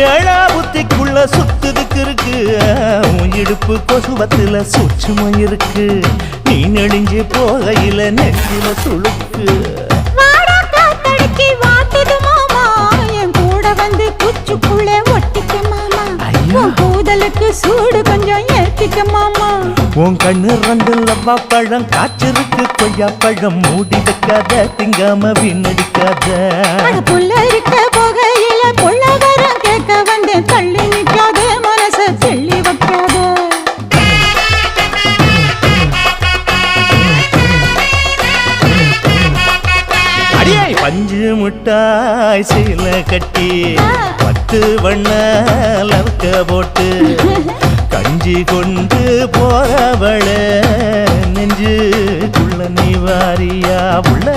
ஏழா புத்திக்குள்ள சுத்துதுக்கு இருக்கு உன் இடுப்பு கொசுவத்துல சூட்சுமம் இருக்கு நீ நெடுஞ்சு போகையில நெஞ்சில சுளுக்கு கூதலுக்கு சூடு கொஞ்சம் ஏத்திக்க மாமா உன் கண்ணு ரெண்டு லவ்வா பழம் காய்ச்சிருக்கு கொய்யா பழம் மூடி வைக்காத திங்காம வீணடிக்காத புள்ள இருக்க போகையில புள்ள வரம் கேட்க வந்தேன் தள்ளி நிற்காத மனச தெள்ளி வைக்காத அடியாய் பஞ்சு முட்டாய் சீல கட்டி 10 வண்ண லவக்க போட்டு கஞ்சி கொண்டு போறவள நெஞ்சுக்குள்ள நீ வாரியா உள்ள